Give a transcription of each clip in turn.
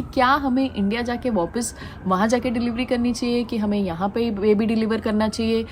क्या हमें इंडिया जाके वापस वहाँ जाके डिलीवरी करनी चाहिए कि हमें यहाँ पे बेबी डिलीवर करना चाहिए,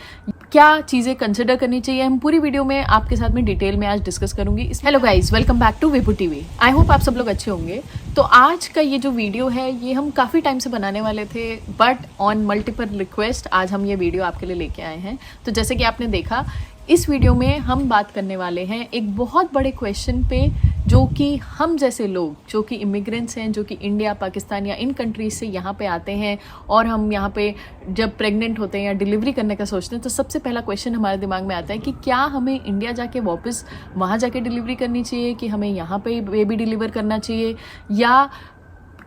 क्या चीज़ें कंसिडर करनी चाहिए, हम पूरी वीडियो में आपके साथ में डिटेल में आज डिस्कस करूंगी। Hello guys, welcome back to Vibhu TV. I hope आप सब लोग अच्छे होंगे। तो आज का ये जो वीडियो है ये हम काफ़ी टाइम से बनाने वाले थे, बट ऑन मल्टीपल रिक्वेस्ट आज हम ये वीडियो आपके लिए लेके आए हैं। तो जैसे कि आपने देखा, इस वीडियो में हम बात करने वाले हैं एक बहुत बड़े क्वेश्चन पे, जो कि हम जैसे लोग जो कि इमिग्रेंट्स हैं, जो कि इंडिया, पाकिस्तान या इन कंट्रीज से यहाँ पे आते हैं और हम यहाँ पे जब प्रेग्नेंट होते हैं या डिलीवरी करने का सोचते हैं, तो सबसे पहला क्वेश्चन हमारे दिमाग में आता है कि क्या हमें इंडिया जाके वापस वहाँ जाके डिलीवरी करनी चाहिए कि हमें यहाँ पे बेबी डिलीवर करना चाहिए, या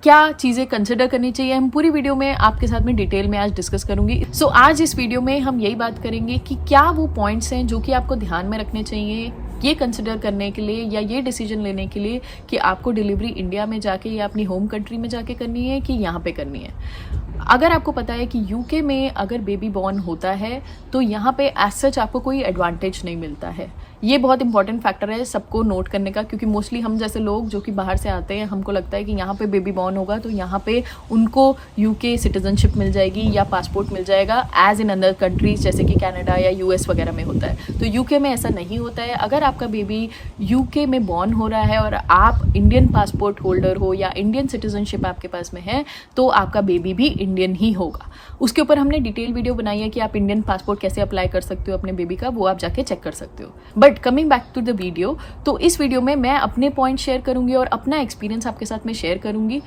क्या चीज़ें कंसिडर करनी चाहिए। हम पूरी वीडियो में आपके साथ में डिटेल में आज डिस्कस करूंगी। सो आज इस वीडियो में हम यही बात करेंगे कि क्या वो पॉइंट्स हैं जो कि आपको ध्यान में रखने चाहिए ये कंसिडर करने के लिए या ये डिसीजन लेने के लिए कि आपको डिलीवरी इंडिया में जाके या अपनी होम कंट्री में जाके करनी है कि यहाँ पे करनी है। अगर आपको पता है कि यूके में अगर बेबी बॉर्न होता है तो यहाँ पे एज सच आपको कोई एडवांटेज नहीं मिलता है। ये बहुत इंपॉर्टेंट फैक्टर है सबको नोट करने का, क्योंकि मोस्टली हम जैसे लोग जो कि बाहर से आते हैं, हमको लगता है कि यहाँ पे बेबी बॉर्न होगा तो यहाँ पे उनको यूके सिटीजनशिप मिल जाएगी या पासपोर्ट मिल जाएगा, एज इन अदर कंट्रीज जैसे कि कनाडा या यूएस वगैरह में होता है। तो यूके में ऐसा नहीं होता है। अगर आपका बेबी यूके में बॉर्न हो रहा है और आप इंडियन पासपोर्ट होल्डर हो या इंडियन सिटीजनशिप आपके पास में है, तो आपका बेबी भी इंडियन ही होगा। उसके ऊपर हमने डिटेल वीडियो बनाई है कि आप इंडियन पासपोर्ट कैसे अप्लाई कर सकते हो अपने बेबी का, वो आप जाके चेक कर सकते हो। But coming back to the video, तो इस वीडियो में मैं अपने पॉइंट शेयर करूंगी और अपना एक्सपीरियंस आपके साथ में शेयर करूंगी।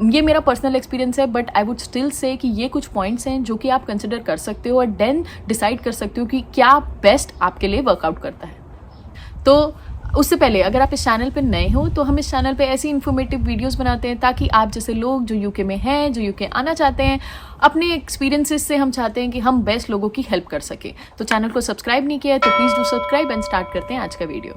ये मेरा पर्सनल एक्सपीरियंस है, but I would still say कि ये कुछ पॉइंट्स हैं जो कि आप कंसिडर कर सकते हो और देन डिसाइड कर सकते हो कि क्या बेस्ट आपके लिए वर्कआउट करता है। तो उससे पहले अगर आप इस चैनल पे नए हो तो हम इस चैनल पे ऐसी इन्फॉर्मेटिव वीडियोस बनाते हैं ताकि आप जैसे लोग जो यूके में हैं, जो यूके आना चाहते हैं, अपने एक्सपीरियंसेस से हम चाहते हैं कि हम बेस्ट लोगों की हेल्प कर सकें। तो चैनल को सब्सक्राइब नहीं किया है तो please do subscribe and start करते हैं आज का वीडियो।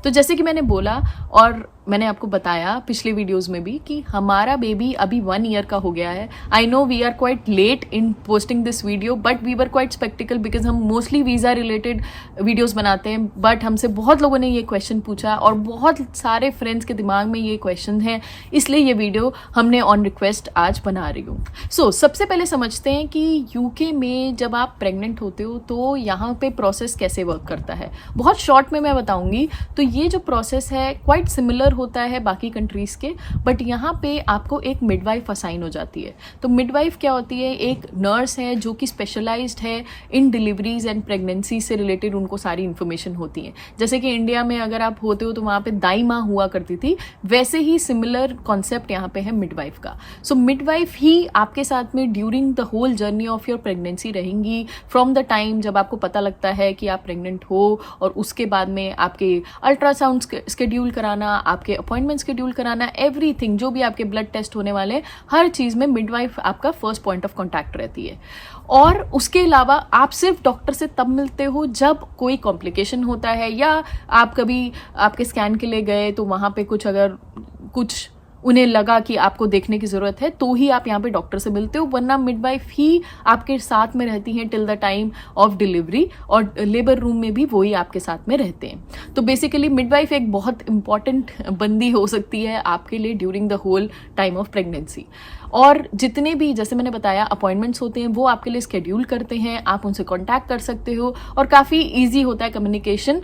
तो जैसे कि मैंने बोला और मैंने आपको बताया पिछले वीडियोस में भी कि हमारा बेबी अभी 1 ईयर का हो गया है। I know we are quite late in posting this video, but we were quite sceptical because हम मोस्टली वीज़ा रिलेटेड वीडियोस बनाते हैं। बट हमसे बहुत लोगों ने ये क्वेश्चन पूछा और बहुत सारे फ्रेंड्स के दिमाग में ये क्वेश्चन है, इसलिए ये वीडियो हमने ऑन रिक्वेस्ट आज बना रही हूँ। सो सबसे पहले समझते हैं कि यूके में जब आप प्रेग्नेंट होते हो तो यहाँ पे प्रोसेस कैसे वर्क करता है। बहुत शॉर्ट में मैं बताऊँगी। तो ये जो प्रोसेस है क्वाइट सिमिलर होता है बाकी कंट्रीज़ के, बट यहाँ पे आपको एक मिडवाइफ असाइन हो जाती है। तो मिडवाइफ क्या होती है? एक नर्स है जो कि स्पेशलाइज्ड है इन डिलीवरीज एंड प्रेगनेंसी से रिलेटेड, उनको सारी इन्फॉर्मेशन होती है। जैसे कि इंडिया में अगर आप होते हो तो वहाँ पे दाई माँ हुआ करती थी, वैसे ही सिमिलर कॉन्सेप्ट यहाँ पे है मिडवाइफ का। सो मिडवाइफ ही आपके साथ में during the whole journey of your pregnancy रहेंगी, फ्रॉम द टाइम जब आपको पता लगता है कि आप प्रेग्नेंट हो और उसके बाद में आपके अल्ट्रासाउंड स्केड्यूल कराना, आपके अपॉइंटमेंट शेड्यूल कराना, एवरीथिंग जो भी आपके ब्लड टेस्ट होने वाले, हर चीज़ में मिडवाइफ आपका फर्स्ट पॉइंट ऑफ कॉन्टैक्ट रहती है। और उसके अलावा आप सिर्फ डॉक्टर से तब मिलते हो जब कोई कॉम्प्लिकेशन होता है, या आप कभी आपके स्कैन के लिए गए तो वहाँ पे कुछ उन्हें लगा कि आपको देखने की ज़रूरत है तो ही आप यहाँ पे डॉक्टर से मिलते हो, वरना मिडवाइफ ही आपके साथ में रहती हैं till the time of delivery, और लेबर रूम में भी वही आपके साथ में रहते हैं। तो बेसिकली मिडवाइफ एक बहुत इंपॉर्टेंट बंदी हो सकती है आपके लिए during the whole time of pregnancy. और जितने भी जैसे मैंने बताया अपॉइंटमेंट्स होते हैं वो आपके लिए स्केड्यूल करते हैं, आप उनसे कॉन्टैक्ट कर सकते हो और काफ़ी ईजी होता है communication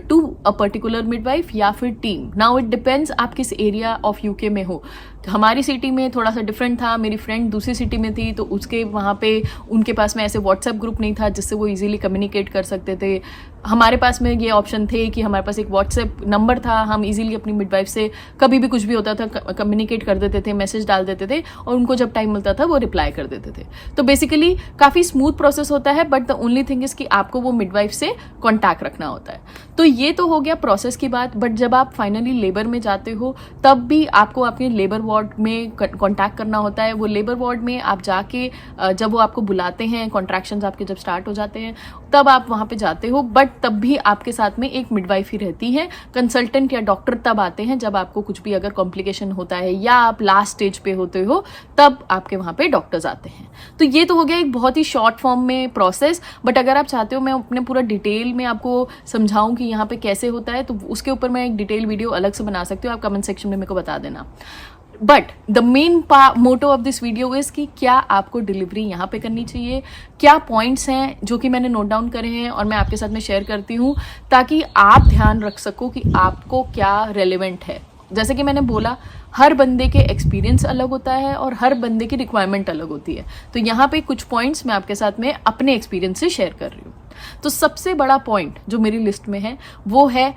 to a particular midwife या फिर टीम। नाउ इट डिपेंड्स आप किस एरिया ऑफ यूके में हो। हमारी सिटी में थोड़ा सा डिफरेंट था, मेरी फ्रेंड दूसरी सिटी में थी तो उसके वहाँ पे उनके पास में ऐसे व्हाट्सएप ग्रुप नहीं था जिससे वो इजीली कम्युनिकेट कर सकते थे। हमारे पास में ये ऑप्शन थे कि हमारे पास एक व्हाट्सएप नंबर था, हम इजीली अपनी मिडवाइफ से कभी भी कुछ भी होता था कम्युनिकेट कर देते थे, मैसेज डाल देते थे और उनको जब टाइम मिलता था वो रिप्लाई कर देते थे। तो बेसिकली काफ़ी स्मूथ प्रोसेस होता है, but the only thing is कि आपको वो मिडवाइफ से कॉन्टैक्ट रखना होता है। तो ये तो हो गया प्रोसेस की बात। बट जब आप फाइनली लेबर में जाते हो तब भी आपको अपने लेबर वार्ड में कॉन्टैक्ट करना होता है। वो लेबर वार्ड में आप जाके जब वो आपको बुलाते हैं, कॉन्ट्रैक्शंस आपके जब स्टार्ट हो जाते हैं तब आप वहाँ पे जाते हो, बट तब भी आपके साथ में एक मिडवाइफ ही रहती है। कंसल्टेंट या डॉक्टर तब आते हैं जब आपको कुछ भी अगर कॉम्प्लिकेशन होता है या आप लास्ट स्टेज पे होते हो, तब आपके वहाँ पे डॉक्टर्स आते हैं। तो ये तो हो गया एक बहुत ही शॉर्ट फॉर्म में प्रोसेस। बट अगर आप चाहते हो मैं अपने पूरा डिटेल में आपको समझाऊं कि यहाँ पे कैसे होता है, तो उसके ऊपर मैं एक डिटेल वीडियो अलग से बना सकती हूँ, आप कमेंट सेक्शन में मेरे को बता देना। But the main motto of this video is कि क्या आपको डिलीवरी यहाँ पे करनी चाहिए, क्या पॉइंट्स हैं जो कि मैंने नोट डाउन करे हैं और मैं आपके साथ में शेयर करती हूँ ताकि आप ध्यान रख सको कि आपको क्या रेलेवेंट है। जैसे कि मैंने बोला, हर बंदे के एक्सपीरियंस अलग होता है और हर बंदे की रिक्वायरमेंट अलग होती है। तो यहाँ पे कुछ पॉइंट्स मैं आपके साथ में अपने एक्सपीरियंस से शेयर कर रही हूँ। तो सबसे बड़ा पॉइंट जो मेरी लिस्ट में है वो है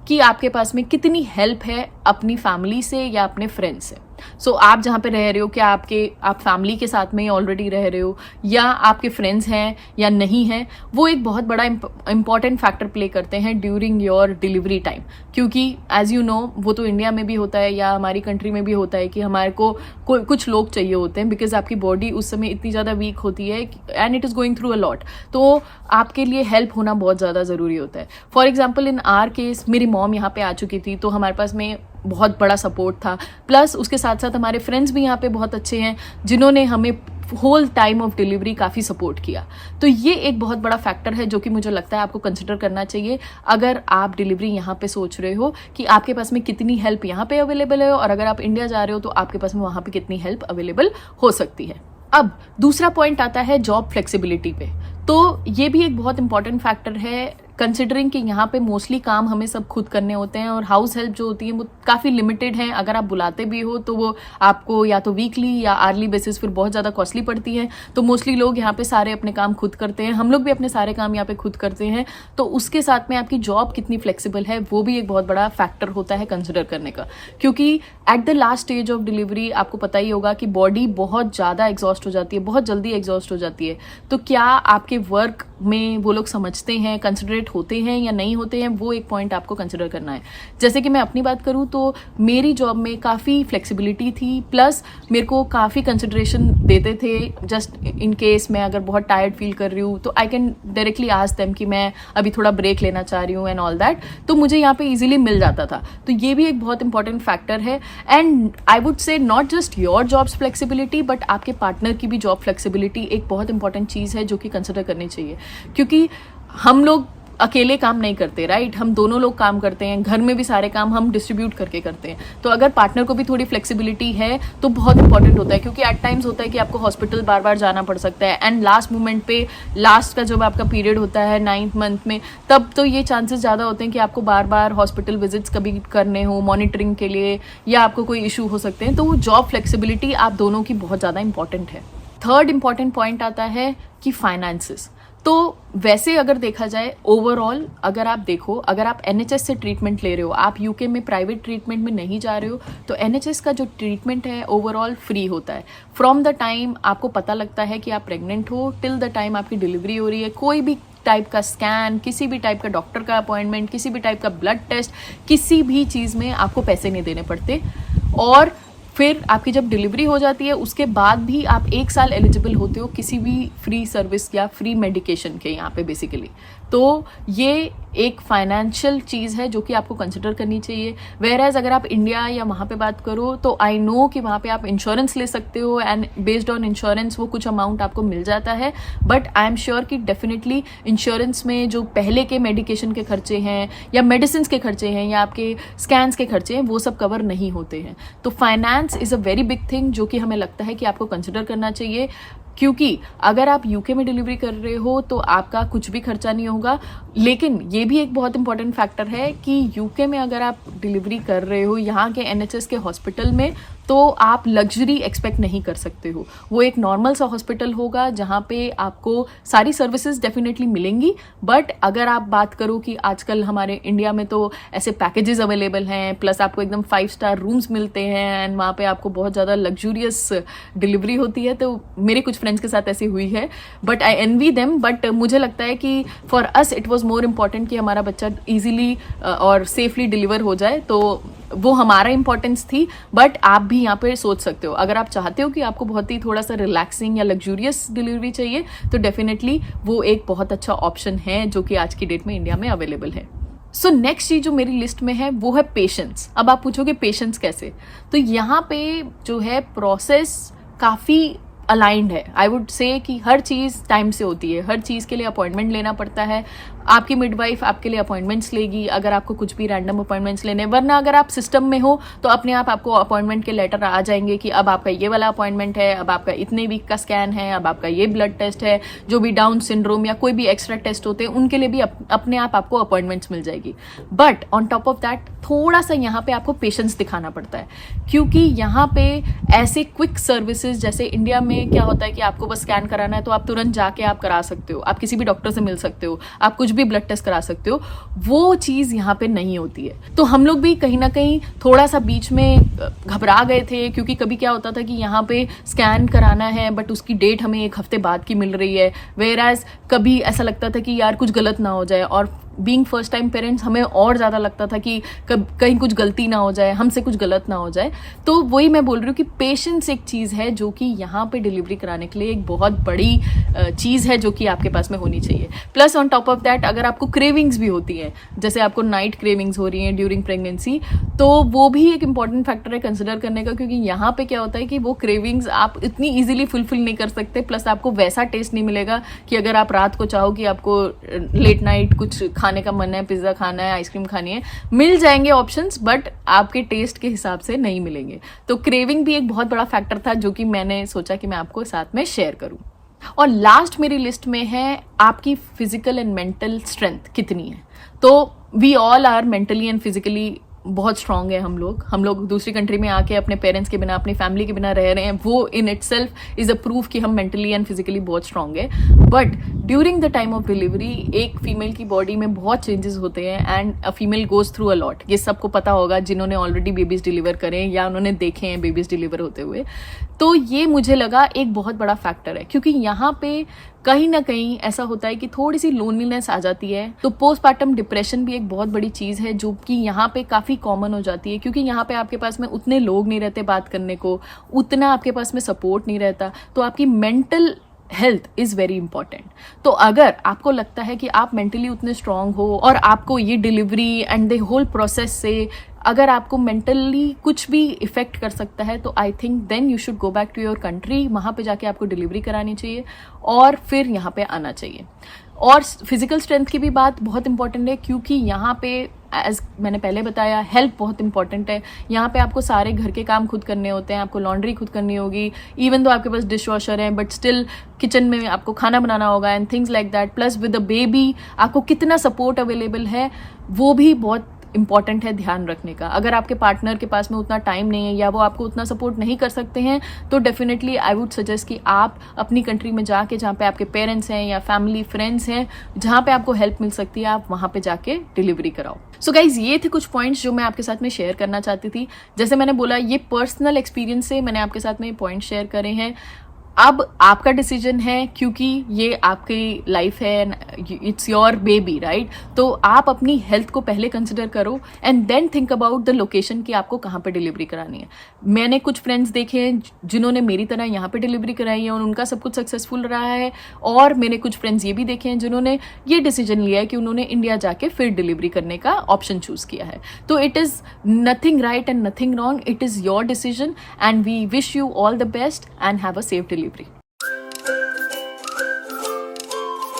कि आपके पास में कितनी हेल्प है अपनी फैमिली से या अपने फ्रेंड से। सो आप जहाँ पे रह रहे हो, क्या आप फैमिली के साथ में ऑलरेडी रह रहे हो या आपके फ्रेंड्स हैं या नहीं हैं, वो एक बहुत बड़ा इंपॉर्टेंट फैक्टर प्ले करते हैं ड्यूरिंग योर डिलीवरी टाइम। क्योंकि एज यू नो, वो तो इंडिया में भी होता है या हमारी कंट्री में भी होता है कि हमारे को कुछ लोग चाहिए होते हैं, बिकॉज आपकी बॉडी उस समय इतनी ज़्यादा वीक होती है and it is going through a lot. तो आपके लिए हेल्प होना बहुत ज़्यादा ज़रूरी होता है। For example in are case, मेरी मॉम यहाँ पे आ चुकी थी तो हमारे पास में बहुत बड़ा सपोर्ट था, प्लस उसके साथ साथ हमारे फ्रेंड्स भी यहाँ पे बहुत अच्छे हैं जिन्होंने हमें होल टाइम ऑफ डिलीवरी काफ़ी सपोर्ट किया। तो ये एक बहुत बड़ा फैक्टर है जो कि मुझे लगता है आपको कंसिडर करना चाहिए अगर आप डिलीवरी यहाँ पे सोच रहे हो कि आपके पास में कितनी हेल्प यहाँ पे अवेलेबल है, और अगर आप इंडिया जा रहे हो तो आपके पास में वहाँ पे कितनी हेल्प अवेलेबल हो सकती है। अब दूसरा पॉइंट आता है जॉब फ्लेक्सिबिलिटी पे। तो ये भी एक बहुत इंपॉर्टेंट फैक्टर है, कंसिडरिंग कि यहाँ पे मोस्टली काम हमें सब खुद करने होते हैं और हाउस हेल्प जो होती है वो काफ़ी लिमिटेड है। अगर आप बुलाते भी हो तो वो आपको या तो वीकली या आर्ली बेसिस फिर बहुत ज़्यादा कॉस्टली पड़ती है। तो मोस्टली लोग यहाँ पे सारे अपने काम खुद करते हैं, हम लोग भी अपने सारे काम यहाँ पे खुद करते हैं। तो उसके साथ में आपकी जॉब कितनी फ्लेक्सिबल है वो भी एक बहुत बड़ा फैक्टर होता है कंसिडर करने का। क्योंकि at the last stage of delivery आपको पता ही होगा कि बॉडी बहुत ज़्यादा एग्जॉस्ट हो जाती है, बहुत जल्दी एग्जॉस्ट हो जाती है। तो क्या आपके वर्क में वो लोग समझते हैं, कंसिडरेट होते हैं या नहीं होते हैं, वो एक पॉइंट आपको कंसिडर करना है। जैसे कि मैं अपनी बात करूं तो मेरी जॉब में काफ़ी फ्लेक्सिबिलिटी थी, प्लस मेरे को काफ़ी कंसिडरेशन देते थे। जस्ट इन केस मैं अगर बहुत टायर्ड फील कर रही हूँ तो I can directly ask them कि मैं अभी थोड़ा ब्रेक लेना चाह रही हूँ एंड ऑल दैट, तो मुझे यहाँ पे ईजिली मिल जाता था। तो ये भी एक बहुत इंपॉर्टेंट फैक्टर है। And I would say not just your jobs flexibility but आपके पार्टनर की भी जॉब फ्लेक्सिबिलिटी एक बहुत इंपॉर्टेंट चीज़ है जो कि कंसिडर करनी चाहिए। क्योंकि हम लोग अकेले काम नहीं करते, राइट, हम दोनों लोग काम करते हैं, घर में भी सारे काम हम डिस्ट्रीब्यूट करके करते हैं। तो अगर पार्टनर को भी थोड़ी फ्लेक्सिबिलिटी है तो बहुत इंपॉर्टेंट होता है। क्योंकि एट टाइम्स होता है कि आपको हॉस्पिटल बार बार जाना पड़ सकता है एंड लास्ट मोमेंट पे, लास्ट का जब आपका पीरियड होता है 9th मंथ में, तब तो ये चांसेस ज़्यादा होते हैं कि आपको बार बार हॉस्पिटल विजिट्स कभी करने हो मॉनिटरिंग के लिए, या आपको कोई इशू हो सकते हैं। तो वो जॉब फ्लेक्सिबिलिटी आप दोनों की बहुत ज़्यादा इंपॉर्टेंट है। थर्ड इंपॉर्टेंट पॉइंट आता है कि फाइनेंसेस। तो वैसे अगर देखा जाए ओवरऑल, अगर आप देखो, अगर आप NHS से ट्रीटमेंट ले रहे हो, आप UK में प्राइवेट ट्रीटमेंट में नहीं जा रहे हो, तो NHS का जो ट्रीटमेंट है ओवरऑल फ्री होता है। फ्रॉम द टाइम आपको पता लगता है कि आप प्रेग्नेंट हो टिल द टाइम आपकी डिलीवरी हो रही है, कोई भी टाइप का स्कैन, किसी भी टाइप का डॉक्टर का अपॉइंटमेंट, किसी भी टाइप का ब्लड टेस्ट, किसी भी चीज़ में आपको पैसे नहीं देने पड़ते। और फिर आपकी जब डिलीवरी हो जाती है उसके बाद भी आप 1 साल एलिजिबल होते हो किसी भी फ्री सर्विस या फ्री मेडिकेशन के यहाँ पे बेसिकली। तो ये एक फाइनेंशियल चीज़ है जो कि आपको कंसिडर करनी चाहिए। वेयर एज अगर आप इंडिया या वहाँ पे बात करो तो आई नो कि वहाँ पे आप इंश्योरेंस ले सकते हो एंड बेस्ड ऑन इंश्योरेंस वो कुछ अमाउंट आपको मिल जाता है। बट आई एम श्योर कि डेफिनेटली इंश्योरेंस में जो पहले के मेडिकेशन के खर्चे हैं या मेडिसिन के खर्चे हैं या आपके स्कैन्स के खर्चे हैं वो सब कवर नहीं होते हैं। तो finance is a very big thing जो कि हमें लगता है कि आपको कंसिडर करना चाहिए। क्योंकि अगर आप UK में डिलीवरी कर रहे हो तो आपका कुछ भी खर्चा नहीं होगा। लेकिन ये भी एक बहुत इंपॉर्टेंट फैक्टर है कि UK में अगर आप डिलीवरी कर रहे हो यहाँ के NHS के हॉस्पिटल में, तो आप लग्जरी एक्सपेक्ट नहीं कर सकते हो। वो एक नॉर्मल सा हॉस्पिटल होगा जहाँ पे आपको सारी सर्विसेज डेफिनेटली मिलेंगी। बट अगर आप बात करो कि आजकल हमारे इंडिया में तो ऐसे पैकेजेस अवेलेबल हैं, प्लस आपको एकदम 5 स्टार रूम्स मिलते हैं एंड वहाँ पे आपको बहुत ज़्यादा लग्जूरियस डिलीवरी होती है। तो मेरे कुछ फ्रेंड्स के साथ ऐसी हुई है, but I envy them. But मुझे लगता है कि for us it was more important कि हमारा बच्चा ईजिली और सेफली डिलीवर हो जाए, तो वो हमारा इंपॉर्टेंस थी। बट आप भी यहाँ पे सोच सकते हो, अगर आप चाहते हो कि आपको बहुत ही थोड़ा सा रिलैक्सिंग या लग्जूरियस डिलीवरी चाहिए तो डेफिनेटली वो एक बहुत अच्छा ऑप्शन है जो कि आज की डेट में इंडिया में अवेलेबल है। सो नेक्स्ट चीज़ जो मेरी लिस्ट में है वो है पेशेंस। अब आप पूछोगे पेशेंस कैसे, तो यहाँ पे जो है प्रोसेस काफ़ी अलाइंड है। आई वुड से कि हर चीज़ टाइम से होती है, हर चीज़ के लिए अपॉइंटमेंट लेना पड़ता है। आपकी मिडवाइफ आपके लिए अपॉइंटमेंट्स लेगी अगर आपको कुछ भी रैंडम अपॉइंटमेंट्स लेने, वरना अगर आप सिस्टम में हो तो अपने आप आपको अपॉइंटमेंट के लेटर आ जाएंगे कि अब आपका ये वाला अपॉइंटमेंट है, अब आपका इतने वीक का स्कैन है, अब आपका ये ब्लड टेस्ट है, जो भी डाउन सिंड्रोम या कोई भी एक्स्ट्रा टेस्ट होते हैं उनके लिए भी अपने आप आपको अपॉइंटमेंट्स मिल जाएगी। But on top of that थोड़ा सा यहाँ पे आपको पेशेंस दिखाना पड़ता है, क्योंकि यहाँ पे ऐसे क्विक सर्विसेज, जैसे इंडिया में क्या होता है कि आपको बस स्कैन कराना है तो आप तुरंत जाके आप करा सकते हो, आप किसी भी डॉक्टर से मिल सकते हो, आप कुछ भी ब्लड टेस्ट करा सकते हो, वो चीज़ यहाँ पे नहीं होती है। तो हम लोग भी कहीं ना कहीं थोड़ा सा बीच में घबरा गए थे, क्योंकि कभी क्या होता था कि यहाँ पे स्कैन कराना है बट उसकी डेट हमें 1 हफ्ते बाद की मिल रही है, वेयर एज कभी ऐसा लगता था कि यार कुछ गलत ना हो जाए, और बीइंग फर्स्ट टाइम पेरेंट्स हमें और ज़्यादा लगता था कि कहीं कुछ गलती ना हो जाए, हमसे कुछ गलत ना हो जाए। तो वही मैं बोल रही हूँ कि पेशेंस एक चीज़ है जो कि यहाँ पे डिलीवरी कराने के लिए एक बहुत बड़ी चीज़ है जो कि आपके पास में होनी चाहिए। Plus on top of that अगर आपको क्रेविंग्स भी होती हैं, जैसे आपको नाइट क्रेविंग्स हो रही हैं ड्यूरिंग प्रेगनेंसी, तो वो भी एक इंपॉर्टेंट फैक्टर है कंसिडर करने का, क्योंकि यहाँ पे क्या होता है कि वो क्रेविंग्स आप इतनी ईजिली फुलफिल नहीं कर सकते। प्लस आपको वैसा टेस्ट नहीं मिलेगा कि अगर आप रात को चाहो कि आपको लेट नाइट कुछ खाने का मन है, पिज्ज़ा खाना है, आइसक्रीम खानी है, मिल जाएंगे ऑप्शंस, बट आपके टेस्ट के हिसाब से नहीं मिलेंगे। तो क्रेविंग भी एक बहुत बड़ा फैक्टर था जो कि मैंने सोचा कि मैं आपको साथ में शेयर करूं। और लास्ट मेरी लिस्ट में है आपकी फिजिकल एंड मेंटल स्ट्रेंथ कितनी है। तो we all are mentally and physically बहुत स्ट्रांग है। हम लोग दूसरी कंट्री में आके अपने पेरेंट्स के बिना, अपनी फैमिली के बिना रह रहे हैं, वो in itself is a proof कि हम मेंटली एंड फिजिकली बहुत स्ट्रांग है। But during the time of delivery एक फीमेल की बॉडी में बहुत चेंजेस होते हैं and a female goes through a lot. ये सबको पता होगा जिन्होंने ऑलरेडी बेबीज डिलीवर करें या उन्होंने देखे हैं बेबीज डिलीवर होते हुए। तो ये मुझे लगा एक बहुत बड़ा फैक्टर है, क्योंकि यहाँ पे कहीं ना कहीं ऐसा होता है कि थोड़ी सी लोनलीनेस आ जाती है। तो पोस्टपार्टम डिप्रेशन भी एक बहुत बड़ी चीज़ है जो कि यहाँ पे काफ़ी कॉमन हो जाती है, क्योंकि यहाँ पे आपके पास में उतने लोग नहीं रहते बात करने को, उतना आपके पास में सपोर्ट नहीं रहता। तो आपकी mental health is very important. तो अगर आपको लगता है कि आप मेंटली उतने स्ट्रांग हो और आपको ये delivery and the whole process से अगर आपको मेंटली कुछ भी इफेक्ट कर सकता है, तो I think then you should go back to your country. वहाँ पे जाके आपको डिलीवरी करानी चाहिए और फिर यहाँ पे आना चाहिए। और फिजिकल स्ट्रेंथ की भी बात बहुत इंपॉर्टेंट है, क्योंकि यहाँ पे एज मैंने पहले बताया हेल्थ बहुत इंपॉर्टेंट है। यहाँ पे आपको सारे घर के काम खुद करने होते हैं, आपको लॉन्ड्री खुद करनी होगी, इवन तो आपके पास डिश वॉशर है, बट स्टिल किचन में आपको खाना बनाना होगा and things like that. Plus with a baby आपको कितना सपोर्ट अवेलेबल है वो भी बहुत इंपॉर्टेंट है ध्यान रखने का। अगर आपके पार्टनर के पास में उतना टाइम नहीं है या वो आपको उतना सपोर्ट नहीं कर सकते हैं, तो डेफिनेटली आई वुड सजेस्ट कि आप अपनी कंट्री में जाके, जहाँ पे आपके पेरेंट्स हैं या फैमिली फ्रेंड्स हैं, जहाँ पे आपको हेल्प मिल सकती है, आप वहाँ पे जाके डिलीवरी कराओ। सो गाइज, ये थे कुछ पॉइंट्स जो मैं आपके साथ में शेयर करना चाहती थी। जैसे मैंने बोला, ये पर्सनल एक्सपीरियंस से मैंने आपके साथ में पॉइंट शेयर करे हैं। अब आपका डिसीजन है, क्योंकि ये आपकी लाइफ है, इट्स योर बेबी, राइट। तो आप अपनी हेल्थ को पहले कंसिडर करो and then think about the location कि आपको कहाँ पे डिलीवरी करानी है। मैंने कुछ फ्रेंड्स देखे हैं जिन्होंने मेरी तरह यहाँ पे डिलीवरी कराई है और उनका सब कुछ सक्सेसफुल रहा है, और मैंने कुछ फ्रेंड्स ये भी देखे हैं जिन्होंने ये डिसीजन लिया है कि उन्होंने इंडिया जाके फिर डिलीवरी करने का ऑप्शन चूज किया है। तो it is nothing right and nothing wrong, it is your decision and we wish you all the best and have a safe delivery.